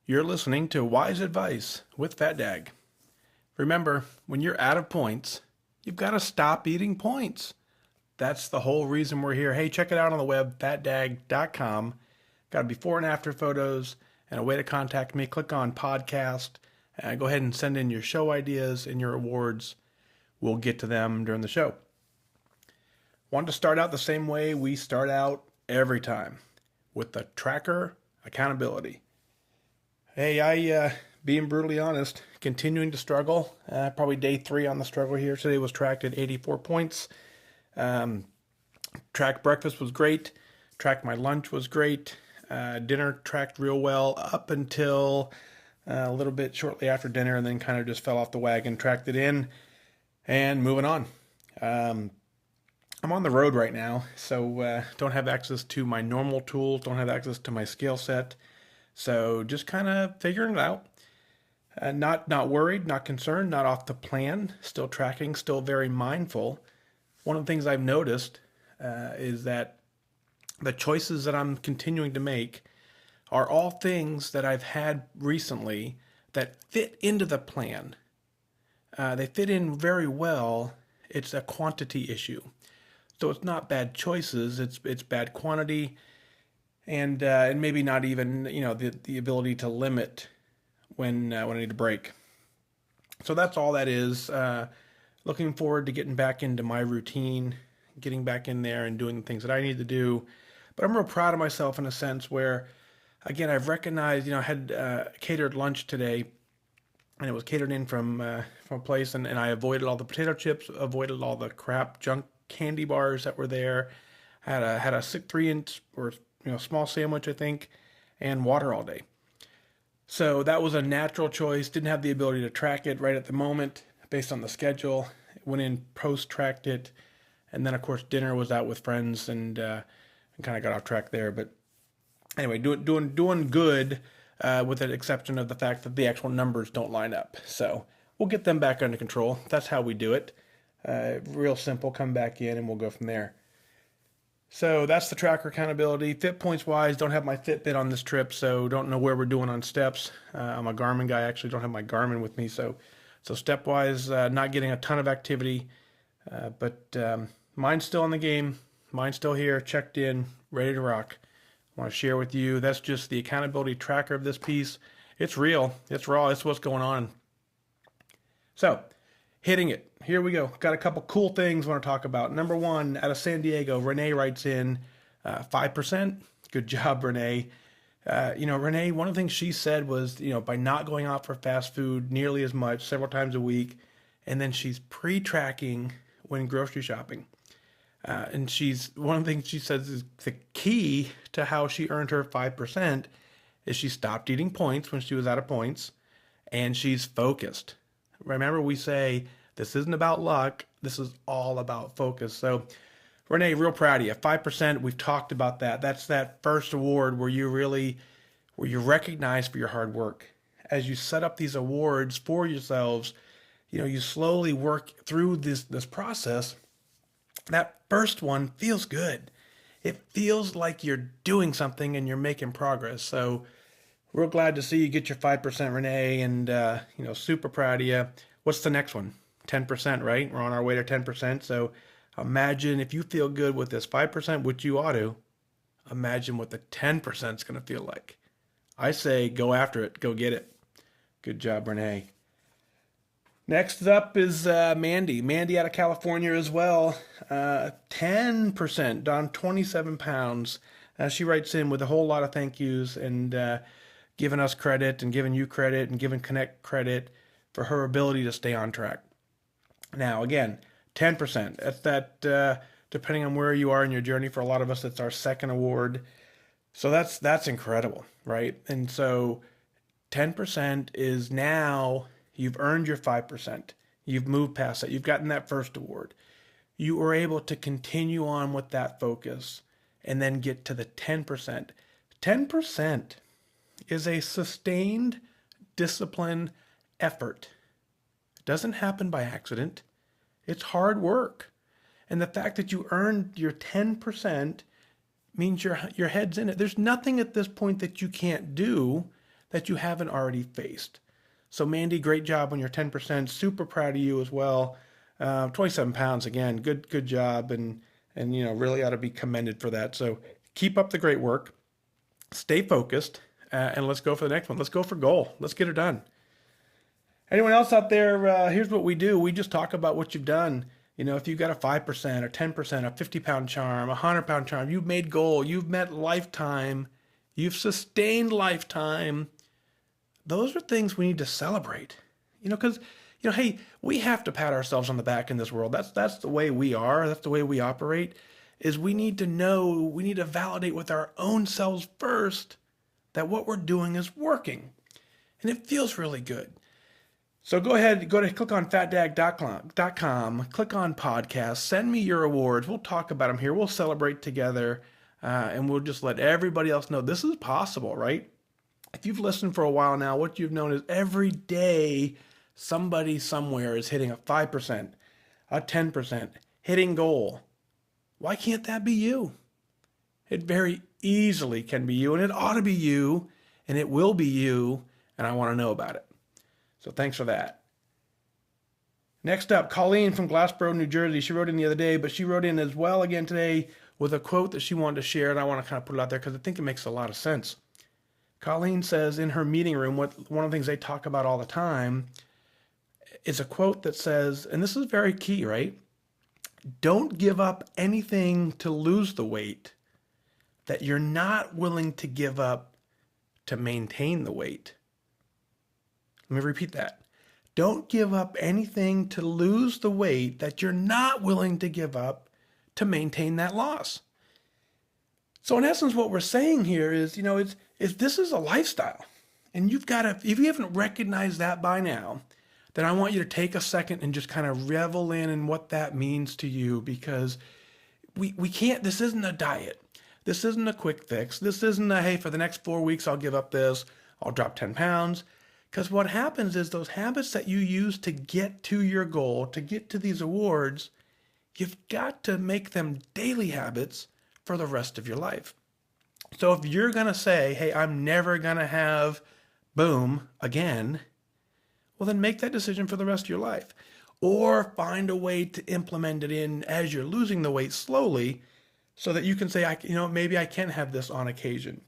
You're listening to Wise Advice with Fat Dag. Remember, when you're out of points, you've got to stop eating points. That's the whole reason we're here. Hey, check it out on the web, fatdag.com. Got before and after photos and a way to contact me. Click on podcast. Go ahead and send in your show ideas and your awards. We'll get to them during the show. Want to start out the same way we start out every time, with the tracker accountability. Hey, being brutally honest, continuing to struggle. Probably day 3 on the struggle here. Today was tracked at 84 points. Tracked breakfast was great. Tracked my lunch was great. Dinner tracked real well up until a little bit shortly after dinner, and then kind of just fell off the wagon. Tracked it in, and moving on. I'm on the road right now, so don't have access to my normal tools. Don't have access to my scale set. So just kind of figuring it out. Not worried, not concerned, not off the plan. Still tracking, still very mindful. One of the things I've noticed is that the choices that I'm continuing to make are all things that I've had recently that fit into the plan. They fit in very well. It's a quantity issue. So it's not bad choices, it's bad quantity. And maybe not even, the ability to limit when I need to break. So that's all that is. Looking forward to getting back into my routine, getting back in there and doing the things that I need to do. But I'm real proud of myself in a sense where, again, I've recognized, I had catered lunch today, and it was catered in from a place, and I avoided all the potato chips, avoided all the crap junk candy bars that were there. Had a 3-inch or small sandwich, I think, and water all day. So that was a natural choice. Didn't have the ability to track it right at the moment based on the schedule. Went in, post-tracked it, and then, of course, dinner was out with friends and kind of got off track there. But anyway, doing good with the exception of the fact that the actual numbers don't line up. So we'll get them back under control. That's how we do it. Real simple, come back in, and we'll go from there. So that's the tracker accountability. Fit points wise, don't have my Fitbit on this trip, so don't know where we're doing on steps. I'm a Garmin guy. I actually don't have my Garmin with me, so step wise, not getting a ton of activity, but mine's still in the game. Mine's still here, checked in, ready to rock. I want to share with you. That's just the accountability tracker of this piece. It's real. It's raw. It's what's going on. So, hitting it. Here we go. Got a couple cool things I want to talk about. Number one, out of San Diego, Renee writes in 5%. Good job, Renee. Renee, one of the things she said was, by not going out for fast food nearly as much, several times a week, and then she's pre-tracking when grocery shopping. And one of the things she says is the key to how she earned her 5% is she stopped eating points when she was out of points, and she's focused. Remember, we say this isn't about luck. This is all about focus. So, Renee, real proud of you. 5%, we've talked about that. That's that first award where you're recognized for your hard work. As you set up these awards for yourselves, you slowly work through this process. That first one feels good. It feels like you're doing something and you're making progress. So, real glad to see you get your 5%, Renee, and super proud of you. What's the next one? 10%, right? We're on our way to 10%. So imagine if you feel good with this 5%, which you ought to, imagine what the 10% is going to feel like. I say go after it. Go get it. Good job, Renee. Next up is Mandy. Mandy out of California as well. 10%, down 27 pounds. She writes in with a whole lot of thank yous and giving us credit and giving you credit and giving Connect credit for her ability to stay on track. Now, again, 10%. That's that, depending on where you are in your journey. For a lot of us, it's our second award. So that's incredible, right? And so 10% is now you've earned your 5%. You've moved past that. You've gotten that first award. You were able to continue on with that focus and then get to the 10%. 10% is a sustained discipline effort. It doesn't happen by accident. It's hard work. And the fact that you earned your 10% means your head's in it. There's nothing at this point that you can't do that you haven't already faced. So Mandy, great job on your 10%. Super proud of you as well. 27 pounds again, good job, and really ought to be commended for that. So keep up the great work. Stay focused, and let's go for the next one. Let's go for goal. Let's get it done. Anyone else out there? Here's what we do. We just talk about what you've done. If you've got a 5% or 10%, a 50-pound charm, a 100-pound charm, you've made goal, you've met lifetime, you've sustained lifetime. Those are things we need to celebrate. Because hey, we have to pat ourselves on the back in this world. That's the way we are. That's the way we operate. Is we need to validate with our own selves first that what we're doing is working, and it feels really good. So go ahead, click on fatdag.com, click on podcast, send me your awards. We'll talk about them here. We'll celebrate together, and we'll just let everybody else know this is possible, right? If you've listened for a while now, what you've known is every day somebody somewhere is hitting a 5%, a 10%, hitting goal. Why can't that be you? It very easily can be you, and it ought to be you, and it will be you, and I want to know about it. So thanks for that. Next up, Colleen from Glassboro, New Jersey. She wrote in the other day, but she wrote in as well again today with a quote that she wanted to share, and I want to kind of put it out there because I think it makes a lot of sense. Colleen says in her meeting room, one of the things they talk about all the time is a quote that says, and this is very key, right? Don't give up anything to lose the weight that you're not willing to give up to maintain the weight. Let me repeat that. Don't give up anything to lose the weight that you're not willing to give up to maintain that loss. So in essence, what we're saying here is, this is a lifestyle. And if you haven't recognized that by now, then I want you to take a second and just kind of revel in what that means to you, because we can't, this isn't a diet. This isn't a quick fix. This isn't hey, for the next 4 weeks, I'll give up this. I'll drop 10 pounds. Because what happens is those habits that you use to get to your goal, to get to these awards, you've got to make them daily habits for the rest of your life. So if you're going to say, hey, I'm never going to have boom again, well, then make that decision for the rest of your life. Or find a way to implement it in as you're losing the weight slowly so that you can say, maybe I can have this on occasion.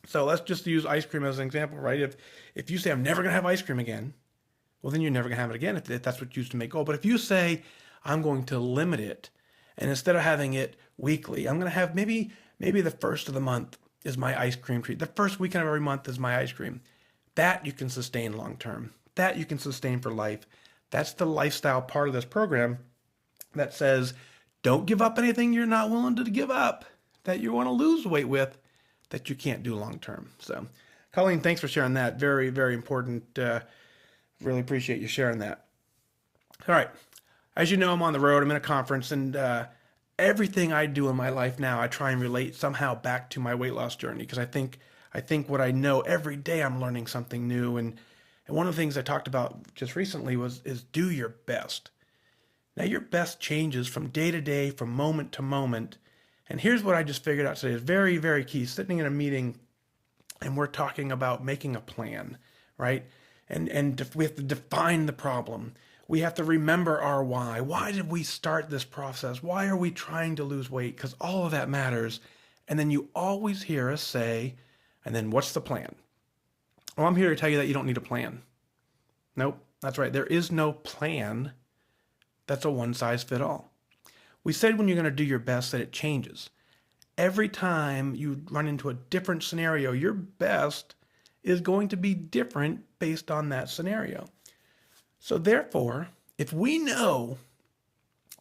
So let's just use ice cream as an example, right? If you say, I'm never going to have ice cream again, well, then you're never going to have it again if that's what you used to make goal. But if you say, I'm going to limit it, and instead of having it weekly, I'm going to have maybe the first of the month is my ice cream treat. The first weekend of every month is my ice cream. That you can sustain long term. That you can sustain for life. That's the lifestyle part of this program that says, don't give up anything you're not willing to give up, that you want to lose weight with, that you can't do long term. So, Colleen, thanks for sharing that. Very, very important. Really appreciate you sharing that. All right. As you know, I'm on the road. I'm in a conference, and everything I do in my life now, I try and relate somehow back to my weight loss journey, because I think what I know every day, I'm learning something new. And one of the things I talked about just recently is do your best. Now, your best changes from day to day, from moment to moment. And here's what I just figured out today is very, very key. Sitting in a meeting, and we're talking about making a plan, right? And we have to define the problem. We have to remember our why. Why did we start this process? Why are we trying to lose weight? Because all of that matters. And then you always hear us say, and then what's the plan? Well, I'm here to tell you that you don't need a plan. Nope, that's right. There is no plan that's a one-size-fits-all. We said when you're going to do your best that it changes. Every time you run into a different scenario, your best is going to be different based on that scenario. So therefore, if we know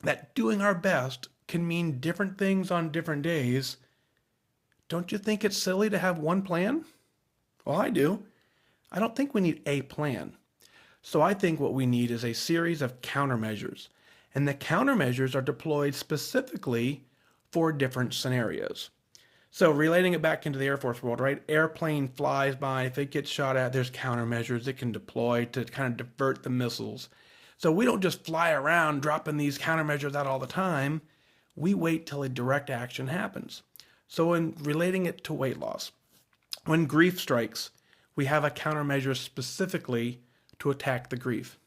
that doing our best can mean different things on different days, don't you think it's silly to have one plan? Well, I do. I don't think we need a plan. So I think what we need is a series of countermeasures. And the countermeasures are deployed specifically for different scenarios. So relating it back into the Air Force world, right? Airplane flies by. If it gets shot at, there's countermeasures it can deploy to kind of divert the missiles. So we don't just fly around dropping these countermeasures out all the time. We wait till a direct action happens. So in relating it to weight loss, when grief strikes, we have a countermeasure specifically to attack the grief.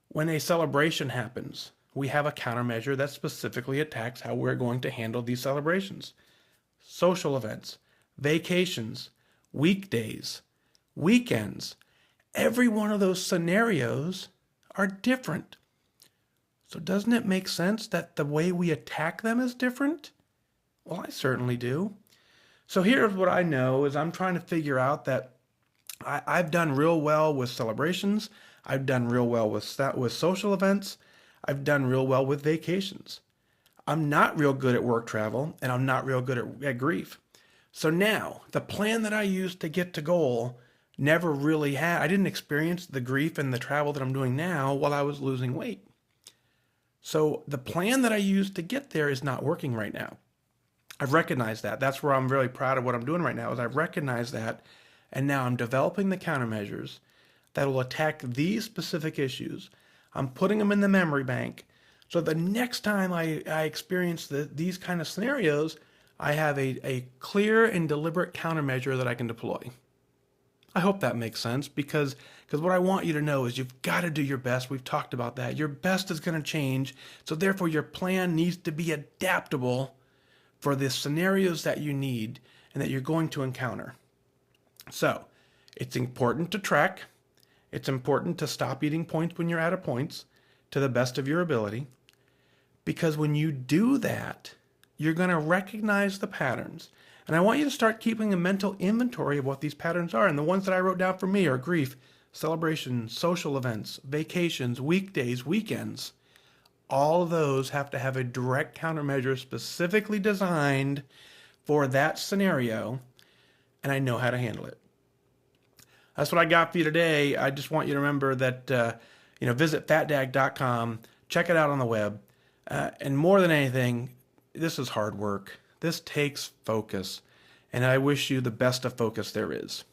When a celebration happens, we have a countermeasure that specifically attacks how we're going to handle these celebrations. Social events, vacations, weekdays, weekends, every one of those scenarios are different. So doesn't it make sense that the way we attack them is different? Well, I certainly do. So here's what I know is I'm trying to figure out that I've done real well with celebrations. I've done real well with social events. I've done real well with vacations. I'm not real good at work travel, and I'm not real good at grief. So now, the plan that I used to get to goal never really had, I didn't experience the grief and the travel that I'm doing now while I was losing weight. So the plan that I used to get there is not working right now. I've recognized that. That's where I'm really proud of what I'm doing right now, is I've recognized that, and now I'm developing the countermeasures that will attack these specific issues. I'm putting them in the memory bank, so the next time I experience these kind of scenarios, I have a clear and deliberate countermeasure that I can deploy. I hope that makes sense, because what I want you to know is you've got to do your best. We've talked about that. Your best is going to change, so therefore your plan needs to be adaptable for the scenarios that you need and that you're going to encounter. So it's important to track. It's important to stop eating points when you're out of points to the best of your ability, because when you do that, you're going to recognize the patterns. And I want you to start keeping a mental inventory of what these patterns are. And the ones that I wrote down for me are grief, celebrations, social events, vacations, weekdays, weekends. All of those have to have a direct countermeasure specifically designed for that scenario, and I know how to handle it. That's what I got for you today. I just want you to remember that, visit fatdag.com, check it out on the web, and more than anything, this is hard work. This takes focus, and I wish you the best of focus there is.